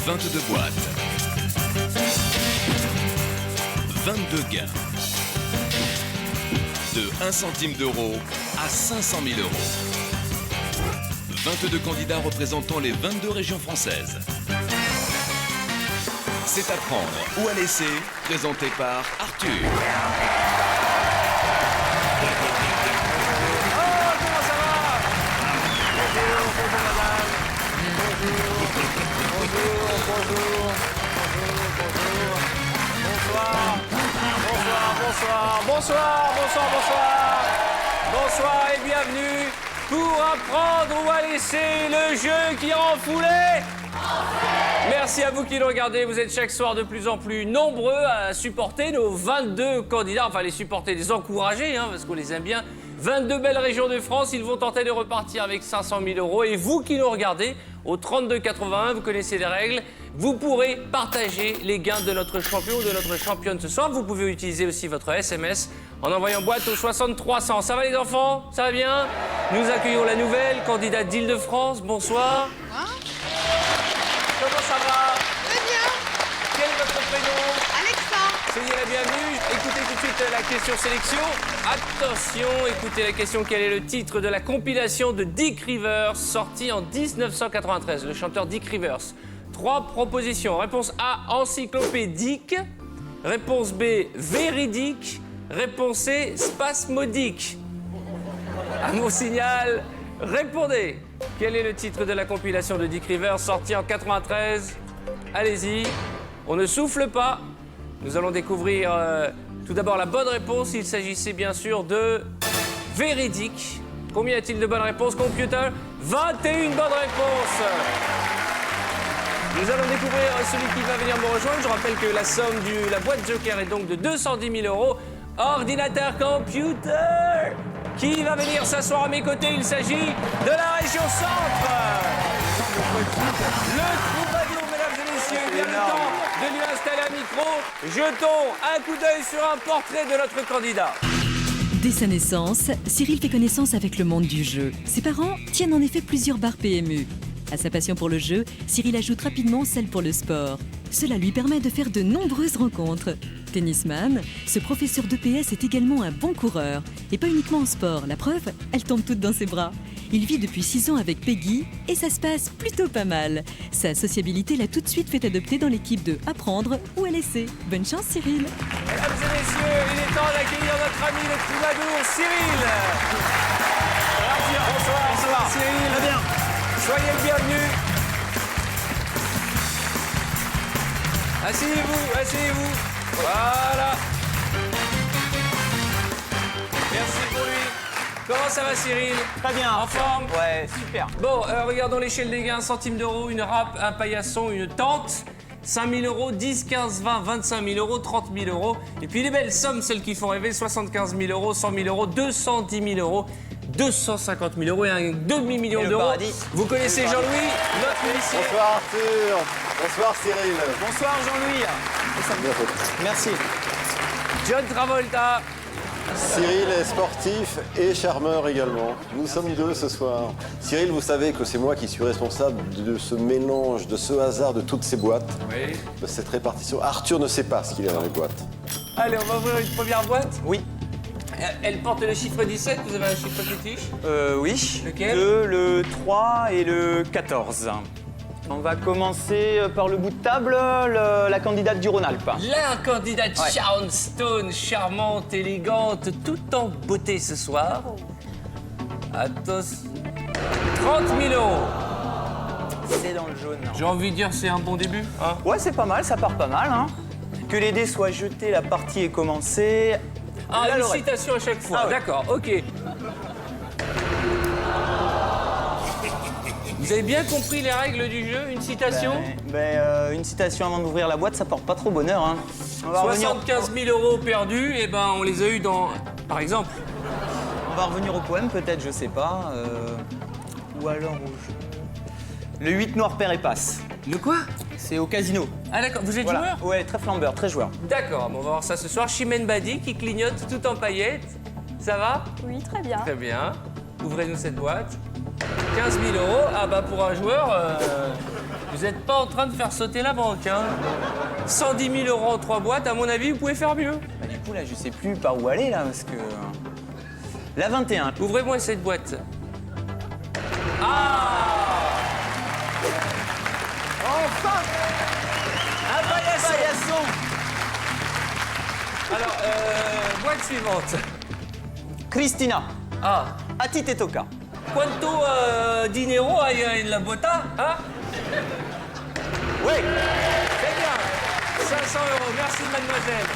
22 boîtes. 22 gains. De 1 centime d'euro à 500 000 euros. 22 candidats représentant les 22 régions françaises. C'est à prendre ou à laisser, présenté par Arthur. Bonsoir et bienvenue pour apprendre ou à laisser le jeu qui rend foulé. Merci à vous qui nous regardez, vous êtes chaque soir de plus en plus nombreux à supporter nos 22 candidats, enfin les supporter, les encourager, parce qu'on les aime bien. 22 belles régions de France, ils vont tenter de repartir avec 500 000 euros. Et vous qui nous regardez, au 32-81, vous connaissez les règles, vous pourrez partager les gains de notre champion ou de notre championne ce soir. Vous pouvez utiliser aussi votre SMS en envoyant boîte au 6300. Ça va les enfants? Ça va bien? Nous accueillons la nouvelle candidate d'Île-de-France. Bonsoir. Comment ça va? Très bien. Quel est votre prénom? Alexandre. Soyez la bienvenue. Écoutez tout de suite la question sélection. Attention, écoutez la question. Quel est le titre de la compilation de Dick Rivers, sortie en 1993, le chanteur Dick Rivers? 3 propositions. Réponse A, encyclopédique. Réponse B, véridique. Réponse C, spasmodique. À mon signal, répondez. Quel est le titre de la compilation de Dick Rivers, sortie en 93? Allez-y, on ne souffle pas. Nous allons découvrir tout d'abord la bonne réponse. Il s'agissait bien sûr de véridique. Combien y a-t-il de bonnes réponses, computer? 21 bonnes réponses. Nous allons découvrir celui qui va venir me rejoindre. Je rappelle que la somme de la boîte Joker est donc de 210 000 euros. Ordinateur computer. Qui va venir s'asseoir à mes côtés? Il s'agit de la région Centre. Le troubadour, mesdames et messieurs, il vient le temps de lui installer un micro. Jetons un coup d'œil sur un portrait de notre candidat. Dès sa naissance, Cyril fait connaissance avec le monde du jeu. Ses parents tiennent en effet plusieurs bars PMU. À sa passion pour le jeu, Cyril ajoute rapidement celle pour le sport. Cela lui permet de faire de nombreuses rencontres. Tennisman, ce professeur d'EPS est également un bon coureur. Et pas uniquement en sport, la preuve, elle tombe toute dans ses bras. Il vit depuis 6 ans avec Peggy et ça se passe plutôt pas mal. Sa sociabilité l'a tout de suite fait adopter dans l'équipe de Apprendre ou à laisser. Bonne chance Cyril. Mesdames et messieurs, il est temps d'accueillir notre ami le troubadour, Cyril. Bonsoir. Cyril. Très bien. Soyez le bienvenu. Asseyez-vous. Voilà. Merci pour lui. Comment ça va Cyril? Très bien. En forme? Ouais, super. Bon, regardons l'échelle des gains. 1 centime d'euro, une râpe, un paillasson, une tente. 5 000 euros, 10, 15, 20, 25 000 euros, 30 000 euros. Et puis les belles sommes, celles qui font rêver, 75 000 euros, 100 000 euros, 210 000 euros, 250 000 euros et un demi-million d'euros. Vous connaissez Jean-Louis, notre huissier. Bonsoir Arthur. Bonsoir Cyril. Bonsoir Jean-Louis. Merci. John Travolta. Cyril est sportif et charmeur également. Nous sommes 2 ce soir. Cyril, vous savez que c'est moi qui suis responsable de ce mélange, de ce hasard, de toutes ces boîtes, Oui. de cette répartition. Arthur ne sait pas ce qu'il y a dans les boîtes. Allez, on va ouvrir une première boîte. Oui. Elle porte le chiffre 17, vous avez un chiffre fétiche? Oui. Lequel? Le 3 et le 14. On va commencer par le bout de table, la candidate du Rhône-Alpes. La candidate Ouais. Sharon Stone, charmante, élégante, tout en beauté ce soir. Attention. 30 000 euros. C'est dans le jaune. J'ai envie de dire c'est un bon début. Hein. Ouais, c'est pas mal, ça part pas mal. Que les dés soient jetés, la partie est commencée. Ah, Là, une l'oreille. citation à chaque fois. Ah ouais. D'accord, ok. Vous avez bien compris les règles du jeu? Une citation? Une citation avant d'ouvrir la boîte, ça porte pas trop bonheur. On va revenir, 75 000 euros perdus, et ben on les a eu dans... Par exemple. on va revenir au poème, peut-être, je sais pas. Ou alors au jeu. Le 8 noir père et passe. Le quoi? C'est au casino. Ah d'accord, vous êtes Voilà. joueur? Ouais, très flambeur, très joueur. D'accord, bon, on va voir ça ce soir. Chimène Badi qui clignote tout en paillettes. Ça va? Oui, très bien. Très bien. Ouvrez-nous cette boîte. 15 000 euros. Ah bah pour un joueur, Vous n'êtes pas en train de faire sauter la banque, hein. 110 000 euros en 3 boîtes, à mon avis, vous pouvez faire mieux. Bah, du coup, là, je sais plus par où aller, là, parce que... La 21. Ouvrez-moi cette boîte. Ah! Enfin Un paillasson. Paillasson. Alors, boîte suivante. Christina. Ah. A ti te toca. Quanto dinero hay en la boîte, hein? Oui. C'est bien. 500 euros, merci mademoiselle.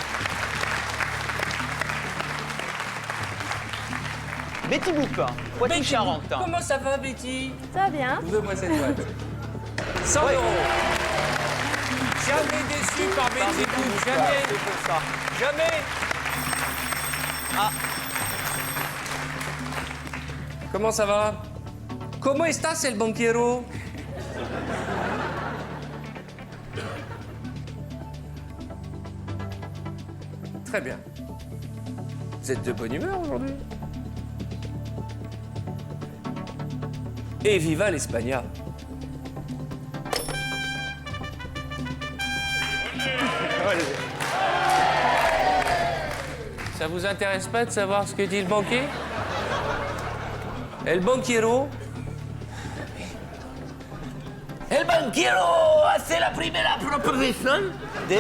Betty Boop. Betty, Poitou-Charentes. comment ça va, Betty? Ça va bien. Ouvrez-moi cette boîte. 100 euros. Jamais déçu par Betty Boop, jamais. C'est pour ça. Jamais. Ah. Comment ça va? Comment estás, el banquero? Très bien. Vous êtes de bonne humeur aujourd'hui? Et viva l'Espagne. Ça vous intéresse pas de savoir ce que dit le banquier? El banquero. El banquero hace la primera proposición. De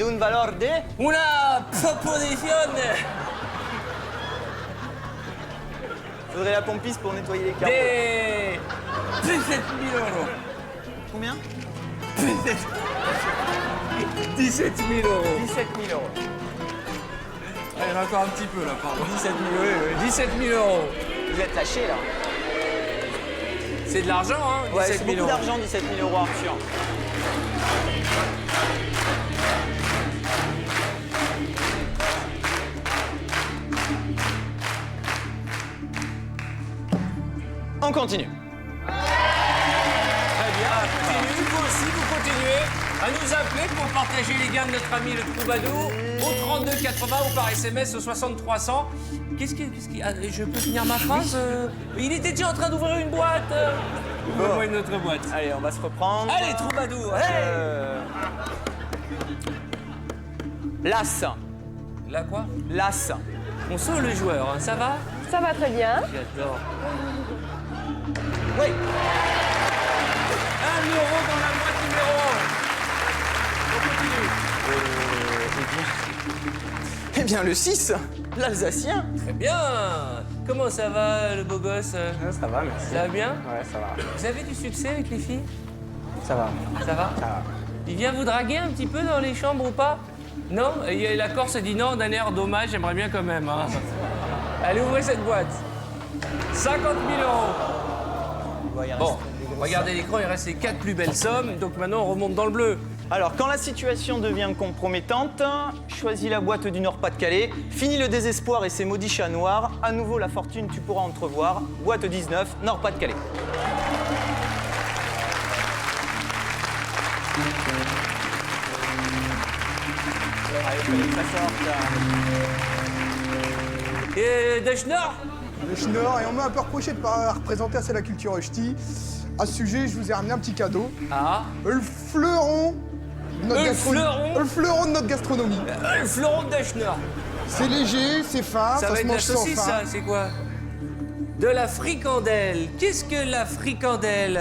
un valor de... Una proposición. Faudrait la pompiste pour nettoyer les carreaux. De 17 000 euros. Combien 17 000 euros. 17 000 euros. Ah, il y en a encore un petit peu là, pardon. 17 000 euros. 17 000 euros. Vous êtes lâché, là. C'est de l'argent, hein? Ouais, 17 c'est 000 beaucoup euros. d'argent, 17 000 euros, Arthur. On continue. Très bien, continue, vous aussi, vous continuez à nous appeler pour partager les gains de notre ami le Troubadour au 32 80 ou par SMS au 60 300. Qu'est-ce qui... Ah, je peux finir ma phrase? Il était déjà en train d'ouvrir une boîte. Ouvrez-moi une autre boîte. Allez, on va se reprendre. Allez, Troubadour, hey. L'As. Là quoi? L'As. On sort le joueur, hein, ça va? Ça va très bien. J'adore. Oui. 1 euro dans la boîte numéro 1. On continue. Eh bien, le 6, l'Alsacien. Très bien. Comment ça va, le beau gosse? Ça va, merci. Ça va bien? Ouais, ça va. Vous avez du succès avec les filles? Ça va. Ça va? Ça va. Il vient vous draguer un petit peu dans les chambres ou pas? Non? Et la Corse dit non d'un air dommage, j'aimerais bien quand même. Hein. Allez, ouvrez cette boîte. 50 000 euros. Bon, regardez l'écran, il reste les 4 plus belles sommes. Donc maintenant, on remonte dans le bleu. Alors, quand la situation devient compromettante, choisis la boîte du Nord-Pas-de-Calais. Fini le désespoir et ses maudits chats noirs. À nouveau, la fortune, tu pourras entrevoir. Boîte 19, Nord-Pas-de-Calais. Allez, fallait que ça sorte. Et Deschnor? Le Schnorr, et on m'a un peu reproché de ne pas représenter assez la culture ch'ti. À ce sujet, je vous ai ramené un petit cadeau. Ah. Le fleuron de notre fleuron Le fleuron de notre gastronomie. Le fleuron de Deschnor. C'est léger, c'est fin, Ça ça va se être de la mange sans saucisse, faim. ça, c'est quoi? De la fricandelle. Qu'est-ce que la fricandelle?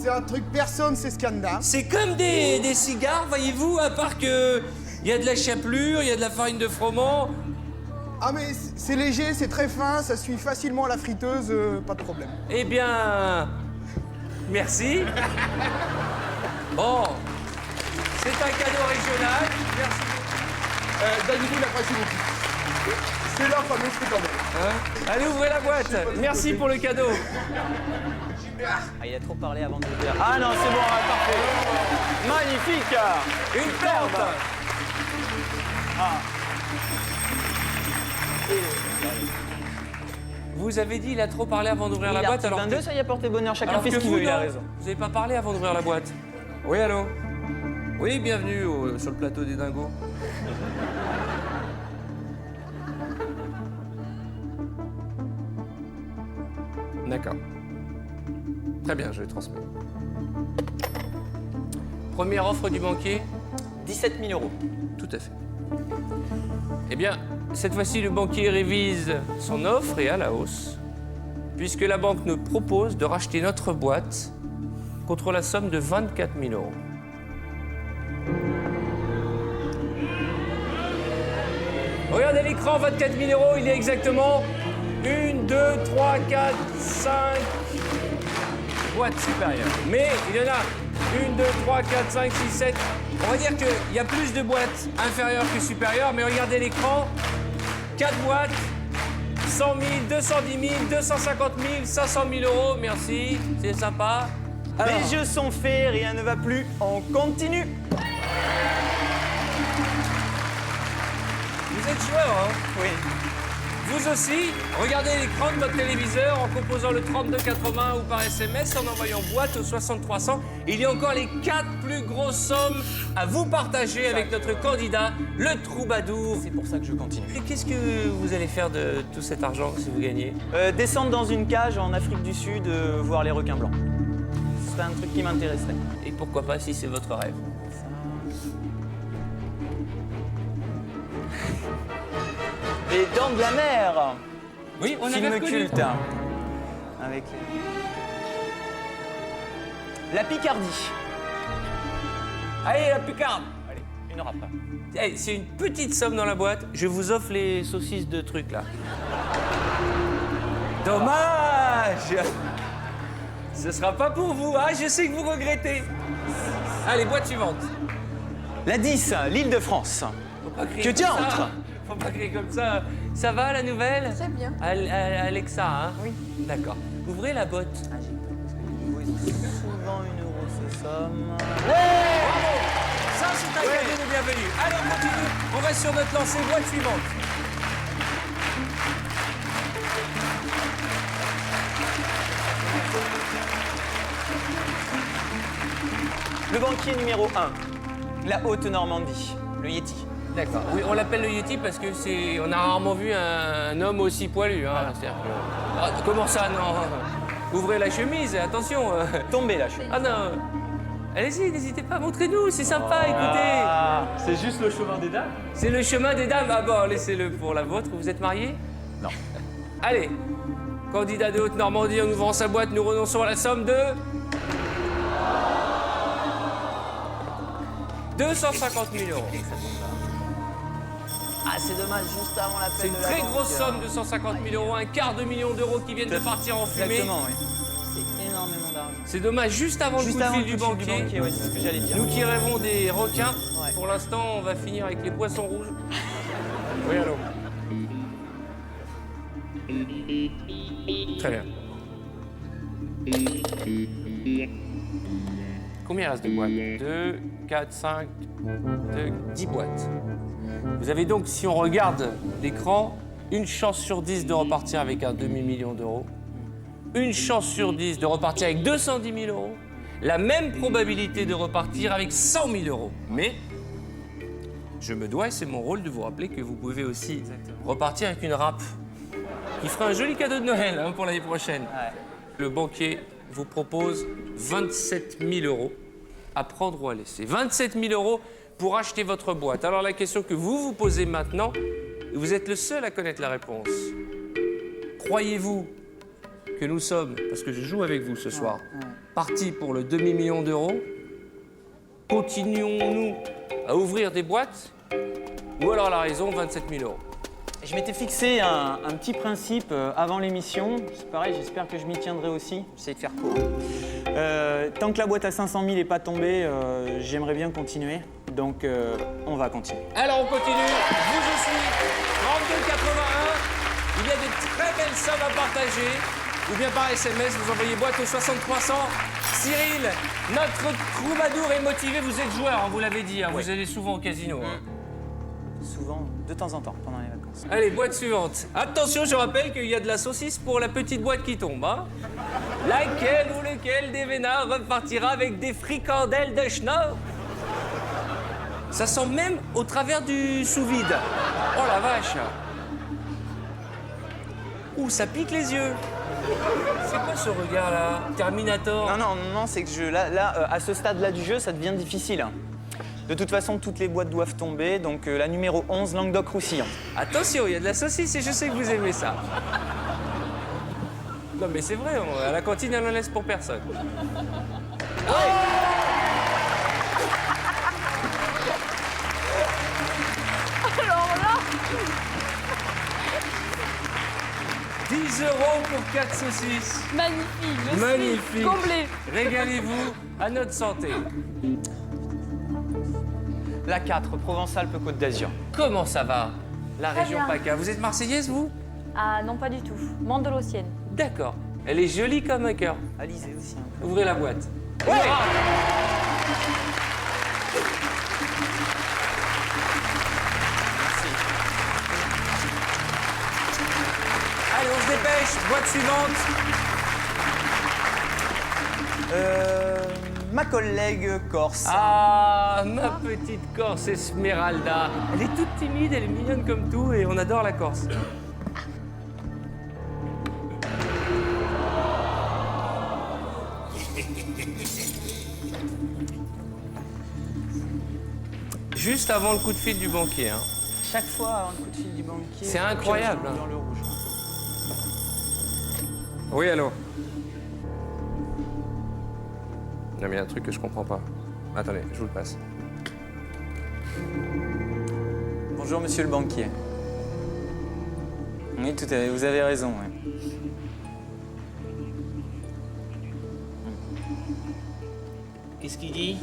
C'est un truc, personne sait ce qu'il y a dedans. C'est comme des cigares, voyez-vous, à part que il y a de la chapelure, il y a de la farine de froment. Ah mais c'est léger, c'est très fin, ça suit facilement à la friteuse, pas de problème. Eh bien, merci. Bon, c'est un cadeau régional. Merci. Daniel, apprécie beaucoup. C'est la fameuse fricandelle. Hein? Allez, ouvrez la boîte. Merci pour le cadeau. Ah, il a trop parlé avant de le dire. Ah non, c'est bon, parfait. Magnifique. Une plante. Vous avez dit il a trop parlé avant d'ouvrir la boîte, alors 22, ça y a porté bonheur. Chacun alors fait que ce qu'il vous, veut, il a non, raison. Vous n'avez pas parlé avant d'ouvrir la boîte. Oui, allô? Oui, bienvenue sur le plateau des dingos. D'accord. Très bien, je vais transmettre. Première offre du banquier? 17 000 euros. Tout à fait. Eh bien, cette fois-ci, le banquier révise son offre et à la hausse, puisque la banque nous propose de racheter notre boîte contre la somme de 24 000 euros. Regardez l'écran, 24 000 euros, il y a exactement 1, 2, 3, 4, 5 boîtes supérieures. Mais il y en a 1, 2, 3, 4, 5, 6, 7. On va dire qu'il y a plus de boîtes inférieures que supérieures, mais regardez l'écran. 4 boîtes, 100 000, 210 000, 250 000, 500 000 euros. Merci, c'est sympa. Alors, Les jeux sont faits, rien ne va plus, on continue. vous êtes joueur, hein? Oui. Vous aussi, regardez l'écran de votre téléviseur en composant le 3280 ou par SMS en envoyant boîte au 6300. Il y a encore les 4 plus grosses sommes à vous partager avec notre candidat, le troubadour. C'est pour ça que je continue. Et qu'est-ce que vous allez faire de tout cet argent si vous gagnez? Descendre dans une cage en Afrique du Sud, voir les requins blancs. Ce serait un truc qui m'intéresserait. Et pourquoi pas si c'est votre rêve? Les Dents de la Mer. Oui, on avait Film reconnu. culte. Avec la Picardie. Allez, la Picarde. Allez, une heure après. Hey, c'est une petite somme dans la boîte. Je vous offre les saucisses de trucs là. Dommage. Ce sera pas pour vous, hein. Je sais que vous regrettez. Allez, boîte suivante. La 10, l'île de France. Faut pas crier Que comme diantre. ça. Faut pas crier comme ça. Ça va la nouvelle? Très bien. Alexa, hein? Oui. D'accord. Ouvrez la botte. Ah, j'ai peur parce que souvent 1 euro ces sommes. Bravo. Ça, c'est un cadeau de bienvenue. Allez, on continue. On reste sur notre lancée. Boîte suivante. Le banquier numéro 1, la Haute-Normandie, le Yeti. D'accord. Oui, on l'appelle le Yeti parce que c'est. On a rarement vu un homme aussi poilu. Hein. C'est-à-dire que- Ah, comment ça, non? Ouvrez la chemise, attention. Tombé là, je suis. Ah non. Allez-y, n'hésitez pas, montrez-nous, c'est sympa, écoutez. C'est juste le chemin des dames. C'est le chemin des dames. Ah bon, laissez-le pour la vôtre. Vous êtes mariés? Non. Allez. Candidat de Haute-Normandie, en ouvrant sa boîte, nous renonçons à la somme de 250 000 euros. Ah, c'est dommage, juste avant l'appel C'est une de la très banque, grosse somme, 250 000 euros, un quart de million d'euros qui viennent de partir en fumée. Exactement, oui. C'est énormément d'argent. C'est dommage, juste avant Juste le coup avant de le fil du coup de fil banquier. ouais, c'est ce que j'allais dire. Nous qui rêvons des requins, Ouais. pour l'instant, on va finir avec les poissons rouges. Oui, allô. Très bien. Combien il reste de boîtes? 2, 4, 5, 2, 10 boîtes. Vous avez donc, si on regarde l'écran, une chance sur 10 de repartir avec un demi-million d'euros. Une chance sur 10 de repartir avec 210 000 euros. La même probabilité de repartir avec 100 000 euros. Mais je me dois, et c'est mon rôle, de vous rappeler que vous pouvez aussi repartir avec une râpe qui fera un joli cadeau de Noël hein, pour l'année prochaine. Ouais. Le banquier vous propose 27 000 euros à prendre ou à laisser. 27 000 euros pour acheter votre boîte. Alors la question que vous vous posez maintenant, vous êtes le seul à connaître la réponse. Croyez-vous que nous sommes, parce que je joue avec vous ce soir, partis pour le demi-million d'euros? Continuons-nous à ouvrir des boîtes? Ou alors la raison, 27 000 euros? Je m'étais fixé un petit principe avant l'émission. C'est pareil, j'espère que je m'y tiendrai aussi. J'essaie de faire court. Tant que la boîte à 500 000 n'est pas tombée, j'aimerais bien continuer. Donc, on va continuer. Alors on continue, vous aussi, 32,81. Il y a de très belles sommes à partager. Ou bien par SMS, vous envoyez boîte au 6300. Cyril, notre troubadour est motivé. Vous êtes joueur, hein, vous l'avez dit. Hein, vous allez souvent au casino. Hein. Souvent, de temps en temps, pendant les vacances. Allez, boîte suivante. Attention, je rappelle qu'il y a de la saucisse pour la petite boîte qui tombe. Hein. Laquelle ou lequel des vénards repartira avec des fricandelles de schnorr? Ça sent même au travers du sous-vide. Oh la vache. Ouh, ça pique les yeux. C'est quoi ce regard là? Terminator? Non, c'est que là, à ce stade-là du jeu, ça devient difficile. De toute façon, toutes les boîtes doivent tomber, donc la numéro 11, Languedoc-Roussillon. Attention, il y a de la saucisse et je sais que vous aimez ça. Non mais c'est vrai, à la cantine, elle en laisse pour personne. Alors là, 10 € pour 4 saucisses. magnifique, je Magnifique. suis comblée. Régalez-vous à notre santé. La 4, Provence-Alpes-Côte d'Azur. Comment ça va, la Très région bien. PACA? Vous êtes marseillaise, vous? Ah non, pas du tout. Mandolosienne. D'accord. Elle est jolie comme un cœur. Alizé aussi. Ouvrez la boîte. Ouais. Allez, on se dépêche. Boîte suivante. Ma collègue corse. Ah, ma petite Corse Esmeralda. Elle est toute timide, elle est mignonne comme tout et on adore la Corse. Juste avant le coup de fil du banquier. Hein. Chaque fois, avant le coup de fil du banquier. C'est incroyable, je hein. dans le rouge. Oui, allô? Non, mais il y a un truc que je comprends pas. Attendez, je vous le passe. Bonjour, monsieur le banquier. Oui, tout à fait, vous avez raison. Ouais. Qu'est-ce qu'il dit?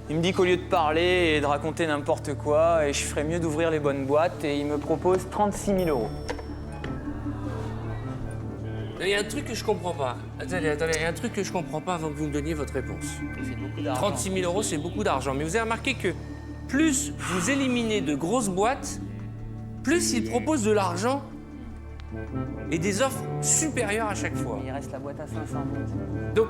Il me dit qu'au lieu de parler et de raconter n'importe quoi, et je ferais mieux d'ouvrir les bonnes boîtes, et il me propose 36 000 €. Il y a un truc que je comprends pas. Attendez, il y a un truc que je comprends pas avant que vous me donniez votre réponse. 36 000 €, c'est beaucoup d'argent. Mais vous avez remarqué que plus vous éliminez de grosses boîtes, plus ils proposent de l'argent et des offres supérieures à chaque fois. Il reste la boîte à 500 Donc,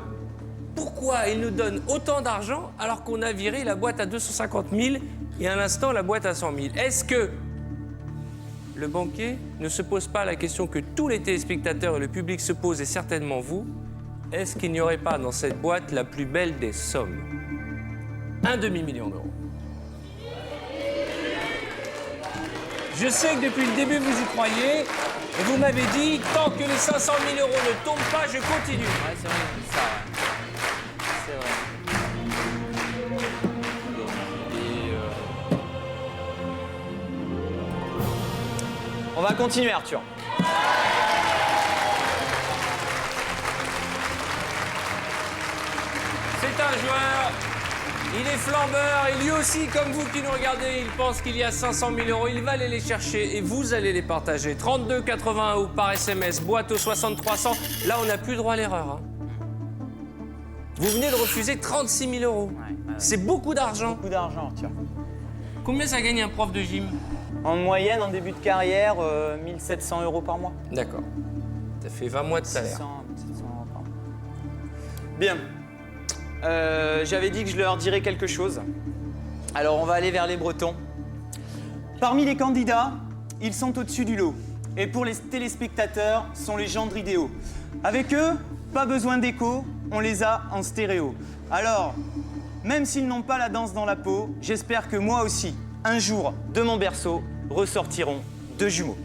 pourquoi ils nous donnent autant d'argent alors qu'on a viré la boîte à 250 000 et à l'instant la boîte à 100 000? Est-ce que le banquier ne se pose pas la question que tous les téléspectateurs et le public se posent, et certainement vous? Est-ce qu'il n'y aurait pas dans cette boîte la plus belle des sommes? 1 demi-million d'euros. Je sais que depuis le début vous y croyez, et vous m'avez dit, tant que les 500 000 € ne tombent pas, je continue. Ouais, c'est vrai, ça, ouais. C'est vrai. On va continuer, Arthur. C'est un joueur, il est flambeur, et lui aussi, comme vous qui nous regardez, il pense qu'il y a 500 000 €. Il va aller les chercher et vous allez les partager. 32 81 ou par SMS, boîte au 60 300. Là, on n'a plus droit à l'erreur. Hein. Vous venez de refuser 36 000 €. C'est beaucoup d'argent. Beaucoup d'argent, Arthur. Combien ça gagne un prof de gym? En moyenne, en début de carrière, 1 700 € par mois. D'accord. Ça fait 20 mois de salaire. 700 € par mois. Bien. J'avais dit que je leur dirais quelque chose. Alors, on va aller vers les Bretons. Parmi les candidats, ils sont au-dessus du lot. Et pour les téléspectateurs, sont les gendres idéaux. Avec eux, pas besoin d'écho, on les a en stéréo. Alors, même s'ils n'ont pas la danse dans la peau, j'espère que moi aussi, un jour, de mon berceau, ressortiront 2 jumeaux.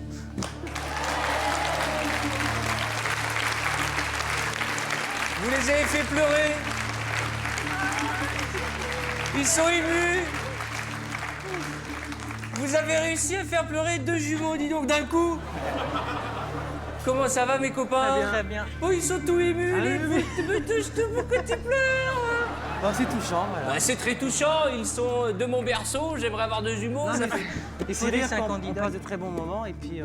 Vous les avez fait pleurer. Ils sont émus. Vous avez réussi à faire pleurer 2 jumeaux, dis donc, d'un coup. Comment ça va, mes copains? Très bien. Oh, ils sont tout émus. Me touche tout, pourquoi tu pleures? Bon, c'est touchant, voilà. Bah, c'est très touchant. Ils sont de mon berceau. J'aimerais avoir 2 jumeaux. Non, Ça mais fait- il faut dire qu'on passe de très bons moments et puis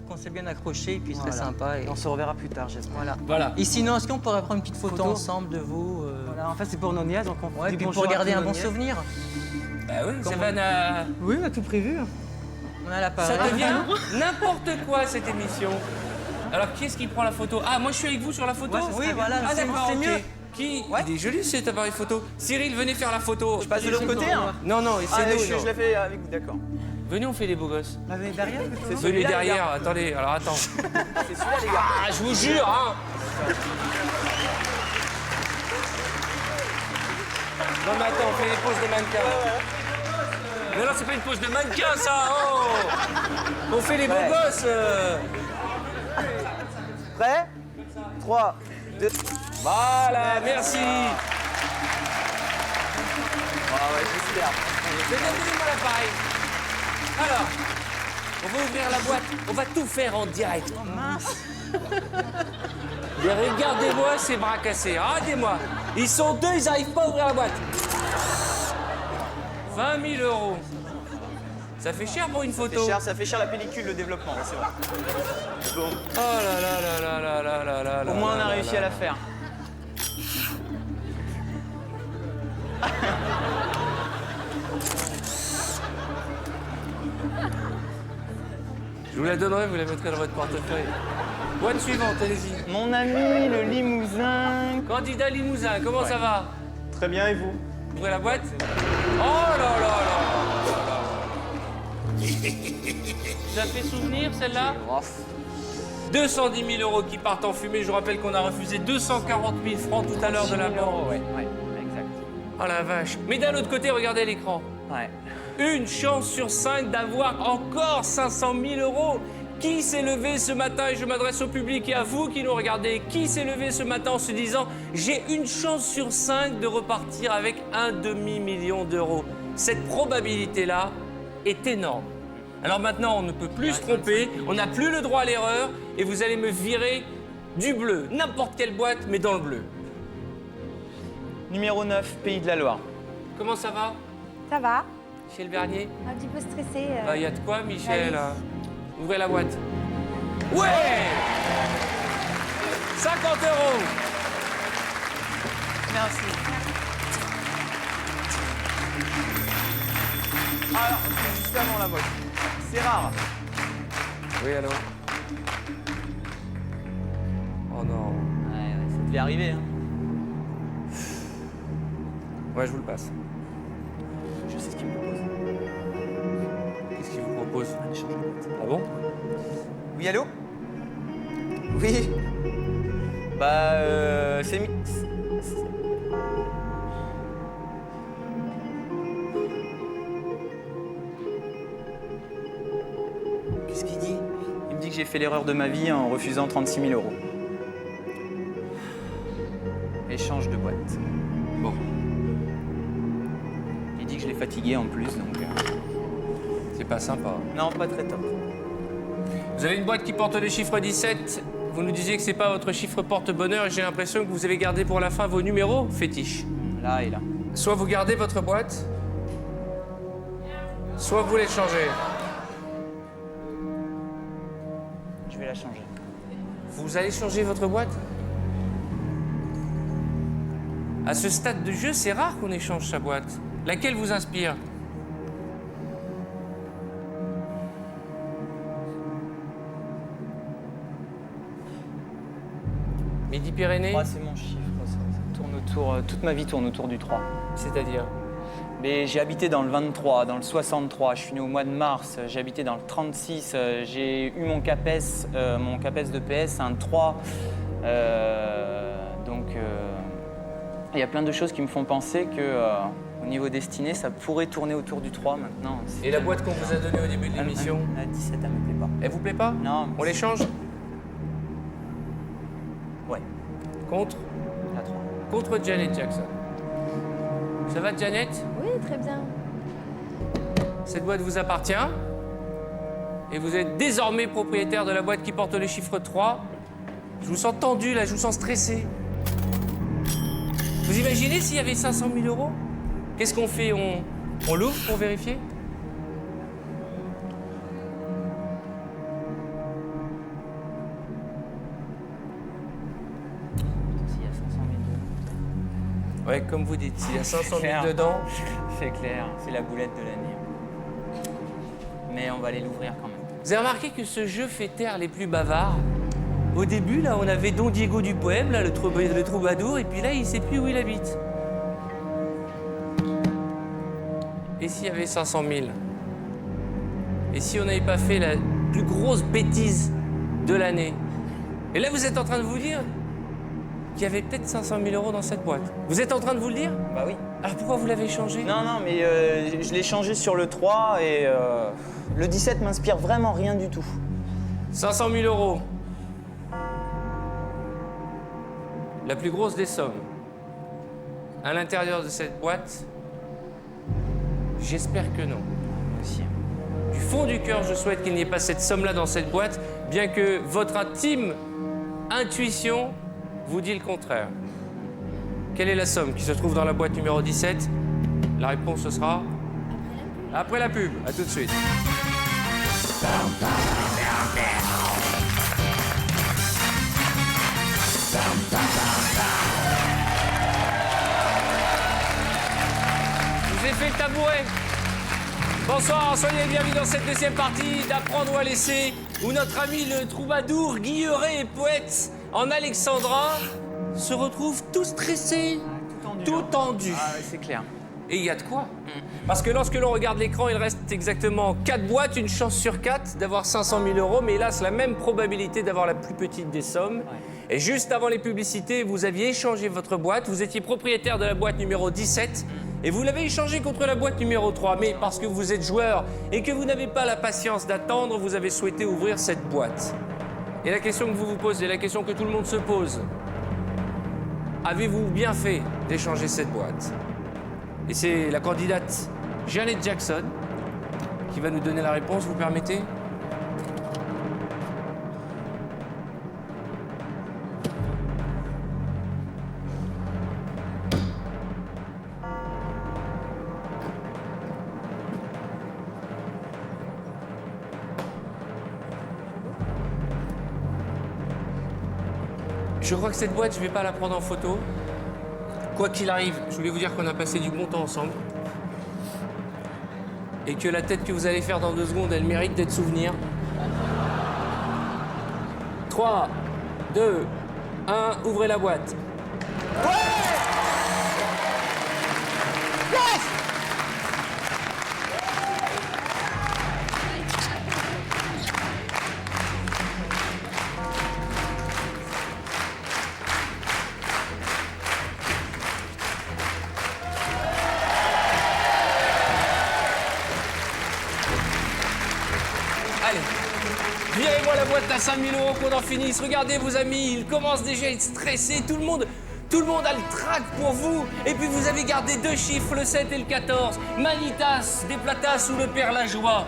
qu'on s'est bien accroché et puis c'est très sympa. Et On se reverra plus tard, j'espère. voilà. Voilà. Et sinon, est-ce qu'on pourrait prendre une petite photo ensemble de vous Voilà, en fait, c'est pour nos nièces, donc on Ouais, dit puis bonjour pour à garder tous un nos bon nièces. souvenir. Bah oui, ça va na- Oui, on a tout prévu. On a l'appareil. Ça devient n'importe quoi, cette émission. Alors, qui est-ce qui prend la photo? Ah, moi, je suis avec vous sur la photo? Ouais, ce serait Oui, voilà, Ah, c'est d'accord, c'est ok. mieux. Qui? Ouais. Il est joli, cet appareil photo. Cyril, venez faire la photo. Je passe de l'autre côté, hein? Non, non, Ah, c'est nous. je la fais avec vous, d'accord. Venez, on fait les beaux gosses. Bah, venez derrière plutôt. Venez derrière, attendez, alors attends. C'est celui-là, les gars. Ah, je vous jure, hein. Non mais attends, on fait les poses de mannequin. Mais non, c'est pas une pose de mannequin, ça. Oh. On fait les beaux gosses. Prêt 3, 2... Voilà, merci. Ah ouais, j'espère. Donnez-moi l'appareil. Alors, on va ouvrir la boîte. On va tout faire en direct. Oh mince. Mais regardez-moi ces bras cassés. Regardez-moi. Ils sont deux, ils n'arrivent pas à ouvrir la boîte. 20 000 €. Ça fait cher pour une photo. Ça fait cher la pellicule, le développement, c'est vrai. Bon. Oh là là là là là là là là là. Au moins, on a réussi à la faire. Je vous la donnerai, vous la mettrez dans votre portefeuille. Boîte suivante, allez-y. Mon ami, le Limousin. Candidat Limousin, comment ça va? Très bien, et vous? Ouvrez la boîte. Oh là là là. Ça fait souvenir, celle-là? 210 000 € qui partent en fumée. Je vous rappelle qu'on a refusé 240 000 francs tout à l'heure de la mort. Ouais, exact. Oh la vache. Mais d'un autre côté, regardez l'écran. Ouais. Une chance sur 5 d'avoir encore 500 000 €. Qui s'est levé ce matin, et je m'adresse au public et à vous qui nous regardez, qui s'est levé ce matin en se disant « J'ai une chance sur 5 de repartir avec un demi-million d'euros ». Cette probabilité-là est énorme. Alors maintenant, on ne peut plus se tromper, on n'a plus le droit à l'erreur, et vous allez me virer du bleu, n'importe quelle boîte, mais dans le bleu. Numéro 9, Pays de la Loire. Comment ça va, Ça va? Michel Bernier? Un petit peu stressé. Bah, y a de quoi, Michel? Allez. Hein. Ouvrez la boîte. Ouais! 50 €. Merci. Alors, juste avant la boîte. C'est rare. Oui, allô? Oh non. Ouais, ça devait arriver. Hein. Ouais, je vous le passe. Je sais ce qu'il me propose. Qu'est-ce qu'il vous propose? Ah bon? Oui, allô? Oui. Bah, c'est... Qu'est-ce qu'il dit? Il me dit que j'ai fait l'erreur de ma vie en refusant 36 000 €. Échange de boîte. Bon. Il dit que je l'ai fatigué en plus, donc... C'est pas sympa. Non, pas très top. Vous avez une boîte qui porte le chiffre 17. Vous nous disiez que c'est pas votre chiffre porte-bonheur et j'ai l'impression que vous avez gardé pour la fin vos numéros fétiches. Là et là. Soit vous gardez votre boîte, soit vous les changez. Je vais la changer. Vous allez changer votre boîte? À ce stade de jeu, c'est rare qu'on échange sa boîte. Laquelle vous inspire? Midi-Pyrénées? 3, c'est mon chiffre. Ça tourne autour, toute ma vie tourne autour du 3. C'est-à-dire? Mais j'ai habité dans le 23, dans le 63. Je suis né au mois de mars. J'ai habité dans le 36. J'ai eu mon CAPES de PS, un 3. Donc, il y a plein de choses qui me font penser que, au niveau destiné, ça pourrait tourner autour du 3 maintenant. Et la boîte qu'on vous a donnée au début de l'émission? La 17, elle me plaît pas. Elle vous plaît pas? Non. On l'échange? Ouais, Contre? la 3. Contre Janet Jackson. Ça va, Janet? Oui, très bien. Cette boîte vous appartient. Et vous êtes désormais propriétaire de la boîte qui porte le chiffre 3. Je vous sens tendu, là, je vous sens stressé. Vous imaginez s'il y avait 500 000 €? Qu'est-ce qu'on fait? On l'ouvre pour vérifier? S'il y a 500 000 dedans. Ouais, comme vous dites, s'il y a 500 000 Clair. dedans, C'est clair, c'est la boulette de l'année. Mais on va aller l'ouvrir quand même. vous avez remarqué que ce jeu fait taire les plus bavards? Au début, là, on avait Don Diego du poème, là, le troubadour, et puis là, il sait plus où il habite. Et s'il y avait 500 000? Et si on n'avait pas fait la plus grosse bêtise de l'année? Et là, vous êtes en train de vous dire qu'il y avait peut-être 500 000 € dans cette boîte. Vous êtes en train de vous le dire? Bah oui. Alors pourquoi vous l'avez changé? Non, non, mais je l'ai changé sur le 3 et le 17 m'inspire vraiment rien du tout. 500 000 €. La plus grosse des sommes. À l'intérieur de cette boîte, j'espère que non. Aussi. Du fond du cœur, je souhaite qu'il n'y ait pas cette somme-là dans cette boîte, bien que votre intime intuition vous dit le contraire. Quelle est la somme qui se trouve dans la boîte numéro 17? La réponse, ce sera après la pub. À tout de suite. Je vous ai fait le tabouret. Bonsoir, soyez les bienvenus dans cette deuxième partie d'Apprendre ou à laisser, où notre ami le troubadour, guilleret et poète en alexandrin se retrouve tout stressé, tout tendu. Ah ouais, c'est clair. Et il y a de quoi. Parce que lorsque l'on regarde l'écran, il reste exactement 4 boîtes, une chance sur 4 d'avoir 500 000 €, mais hélas, la même probabilité d'avoir la plus petite des sommes. Et juste avant les publicités, vous aviez échangé votre boîte, vous étiez propriétaire de la boîte numéro 17, et vous l'avez échangée contre la boîte numéro 3. Mais parce que vous êtes joueur et que vous n'avez pas la patience d'attendre, vous avez souhaité ouvrir cette boîte. Et la question que vous vous posez, la question que tout le monde se pose, avez-vous bien fait d'échanger cette boîte? Et c'est la candidate Janet Jackson qui va nous donner la réponse, vous permettez? Je crois que cette boîte, je ne vais pas la prendre en photo. Quoi qu'il arrive, je voulais vous dire qu'on a passé du bon temps ensemble. Et que la tête que vous allez faire dans 2 secondes, elle mérite d'être souvenir. 3, 2, 1, ouvrez la boîte. Allez, virez-moi la boîte à 5 000 € qu'on en finisse. Regardez vos amis, ils commencent déjà à être stressés. Tout le monde a le trac pour vous. Et puis vous avez gardé 2 chiffres, le 7 et le 14. Manitas, des platas ou le père la joie.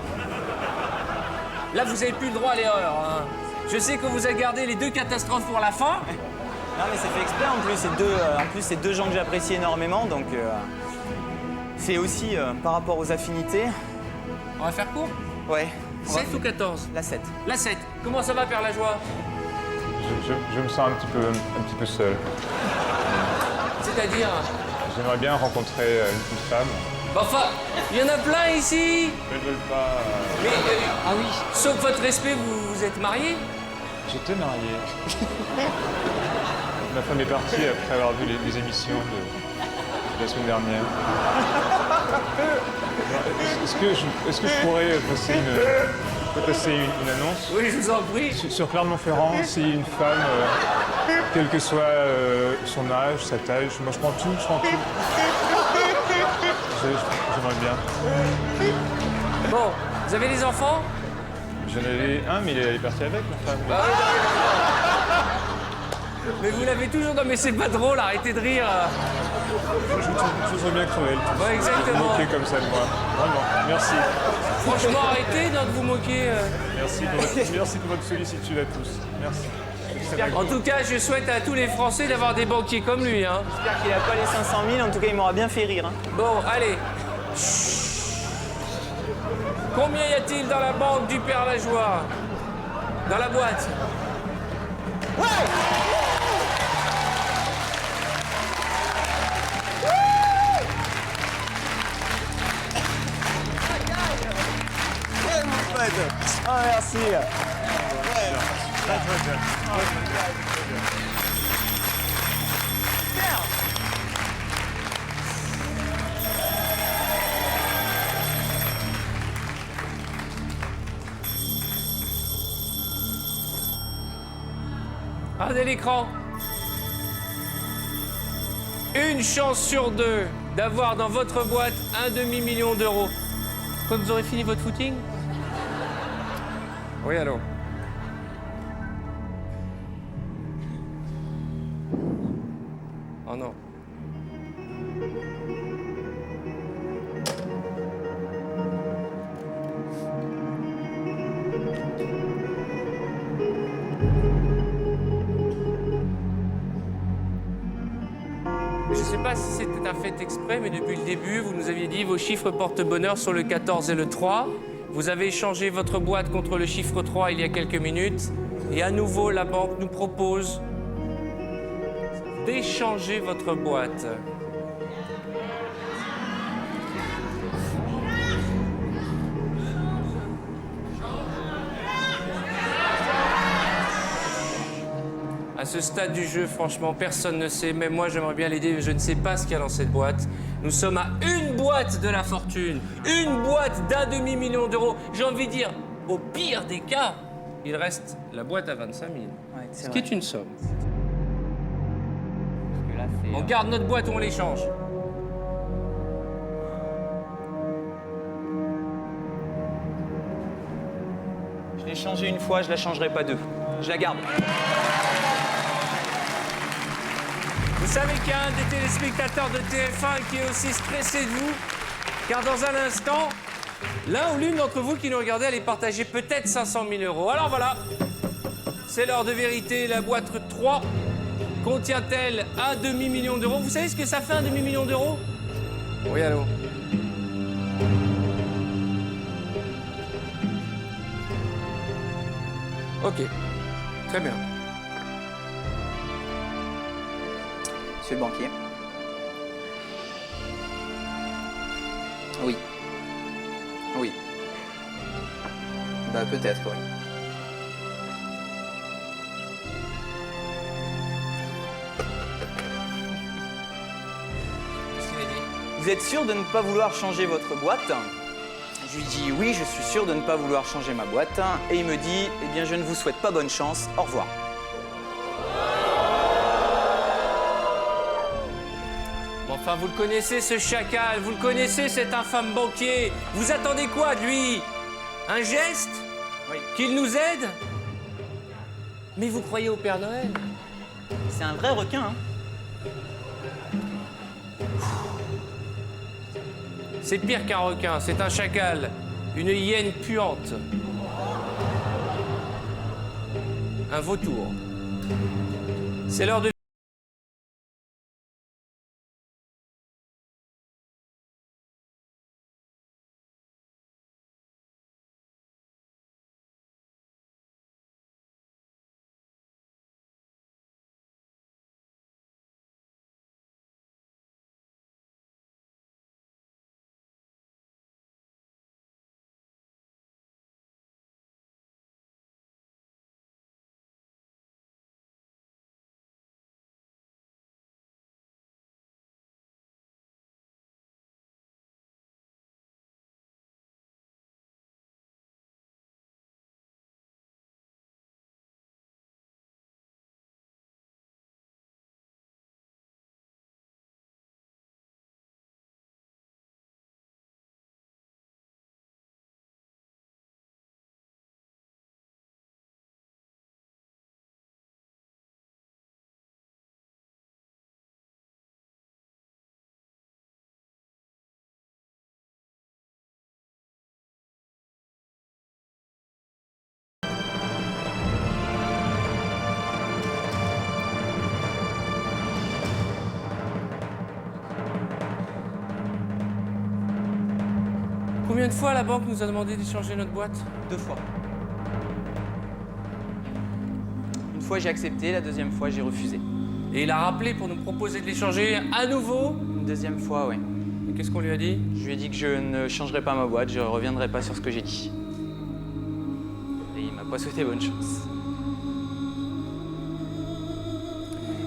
Là, vous n'avez plus le droit à l'erreur. Hein. Je sais que vous avez gardé les 2 catastrophes pour la fin. Non, mais c'est fait exprès en plus. C'est deux gens que j'apprécie énormément, donc c'est aussi par rapport aux affinités. On va faire court. Ouais. 7 ou 14? La 7. La 7. Comment ça va, père la joie? Je me sens un petit peu seul. C'est-à-dire? J'aimerais bien rencontrer une femme. Bah, enfin, il y en a plein ici. Mais elles veulent pas. Mais, ah oui. Sauf votre respect, vous êtes mariés? J'étais marié. Ma femme est partie après avoir vu les émissions de la semaine dernière. Est-ce que je pourrais passer une annonce? Oui, je vous en prie. Sur Clermont-Ferrand, si une femme, quel que soit son âge, sa taille, moi je prends tout. J'aimerais bien. Bon, vous avez des enfants? J'en avais un, mais il est parti avec, ma femme. Bah, mais vous l'avez toujours... Non, mais c'est pas drôle, arrêtez de rire. Je trouve bien cruel. Ouais, exactement. Vous moquez comme ça de moi. Vraiment, merci. Franchement, arrêtez de vous moquer. Merci pour votre sollicitude à tous. Merci. En tout cas, je souhaite à tous les Français d'avoir des banquiers comme lui. Hein. J'espère qu'il n'a pas les 500 000, en tout cas il m'aura bien fait rire. Hein. Bon, allez. Combien y a-t-il dans la banque du Père Lajoie? Dans la boîte? Ouais! Oh, merci. Regardez l'écran. Une chance sur deux d'avoir dans votre boîte un demi-million d'euros. Quand vous aurez fini votre footing? Oui, allô. Oh non. Je ne sais pas si c'était un fait exprès, mais depuis le début, vous nous aviez dit vos chiffres portent bonheur sur le 14 et le 3. Vous avez échangé votre boîte contre le chiffre 3 il y a quelques minutes. Et à nouveau, la banque nous propose d'échanger votre boîte. À ce stade du jeu, franchement, personne ne sait. Même moi, j'aimerais bien l'aider, mais je ne sais pas ce qu'il y a dans cette boîte. Nous sommes à une boîte de la fortune. Une boîte d'un demi-million d'euros. J'ai envie de dire, au pire des cas, il reste la boîte à 25 000. Ouais, Ce qui est une somme. On garde notre boîte ou on l'échange? Je l'ai changée une fois, je la changerai pas deux. Je la garde. Vous savez qu'il y a un des téléspectateurs de TF1 qui est aussi stressé de vous, car dans un instant, l'un ou l'une d'entre vous qui nous regardez allait partager peut-être 500 000 euros. Alors voilà, c'est l'heure de vérité. La boîte 3 contient-elle un demi-million d'euros? Vous savez ce que ça fait, un demi-million d'euros? Oui, allô? Ok, très bien. Monsieur le banquier. Oui. Oui. Bah peut-être, oui. Qu'est-ce qu'il a dit? Vous êtes sûr de ne pas vouloir changer votre boîte? Je lui dis oui, je suis sûr de ne pas vouloir changer ma boîte. Et il me dit, eh bien je ne vous souhaite pas bonne chance, au revoir. Enfin, vous le connaissez, ce chacal, vous le connaissez, cet infâme banquier. Vous attendez quoi de lui? Un geste? Oui. Qu'il nous aide? Mais vous croyez au Père Noël? C'est un vrai requin, hein. C'est pire qu'un requin, c'est un chacal, une hyène puante. Un vautour. C'est l'heure de... Combien de fois la banque nous a demandé d'échanger notre boîte? 2 fois. Une fois j'ai accepté, la deuxième fois j'ai refusé. Et il a rappelé pour nous proposer de l'échanger à nouveau? Une deuxième fois, oui. Et qu'est-ce qu'on lui a dit? Je lui ai dit que je ne changerai pas ma boîte, je ne reviendrai pas sur ce que j'ai dit. Et il m'a pas souhaité bonne chance.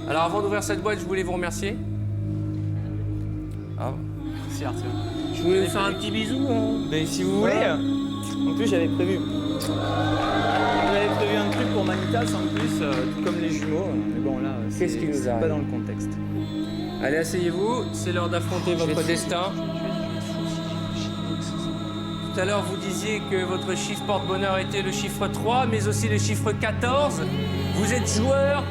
Alors avant d'ouvrir cette boîte, je voulais vous remercier. Ah. Merci Arthur. Je voulais vous faire un petit bisou. Hein. Mais si vous voulez. En plus j'avais prévu. avait prévu un truc pour Manitas en plus, tout comme les jumeaux. Mais bon, là, Qu'est-ce qui nous c'est arrive? pas dans le contexte. Allez, asseyez-vous, c'est l'heure d'affronter votre destin. Tout à l'heure, vous disiez que votre chiffre porte-bonheur était le chiffre 3, mais aussi le chiffre 14. Vous êtes joueur,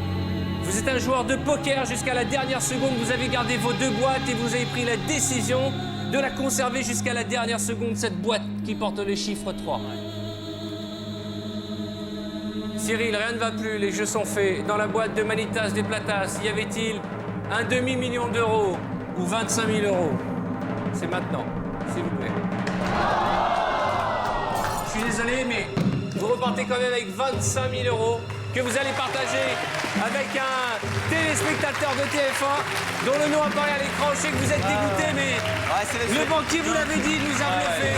vous êtes un joueur de poker jusqu'à la dernière seconde. Vous avez gardé vos 2 boîtes et vous avez pris la décision de la conserver jusqu'à la dernière seconde, cette boîte qui porte le chiffre 3. Cyril, rien ne va plus, les jeux sont faits. Dans la boîte de Manitas des Platas, y avait-il un demi-million d'euros ou 25 000 euros? C'est maintenant, s'il vous plaît. Je suis désolé, mais vous repartez quand même avec 25 000 euros que vous allez partager avec un téléspectateur de TF1 dont le nom apparaît à l'écran. Je sais que vous êtes dégoûté, mais le banquier vous l'avait dit, il nous a bluffé.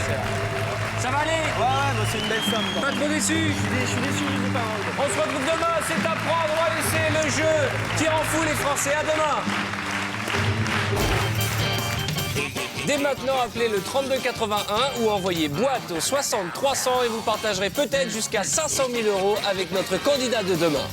Ça va aller? Ouais, bah, c'est une belle somme. Pas trop déçu? Je suis déçu, je sais pas. On se retrouve demain, c'est à prendre ou à laisser le jeu qui rend fou les Français. À demain. Dès maintenant, appelez le 3281 ou envoyez boîte au 60 300 et vous partagerez peut-être jusqu'à 500 000 euros avec notre candidat de demain.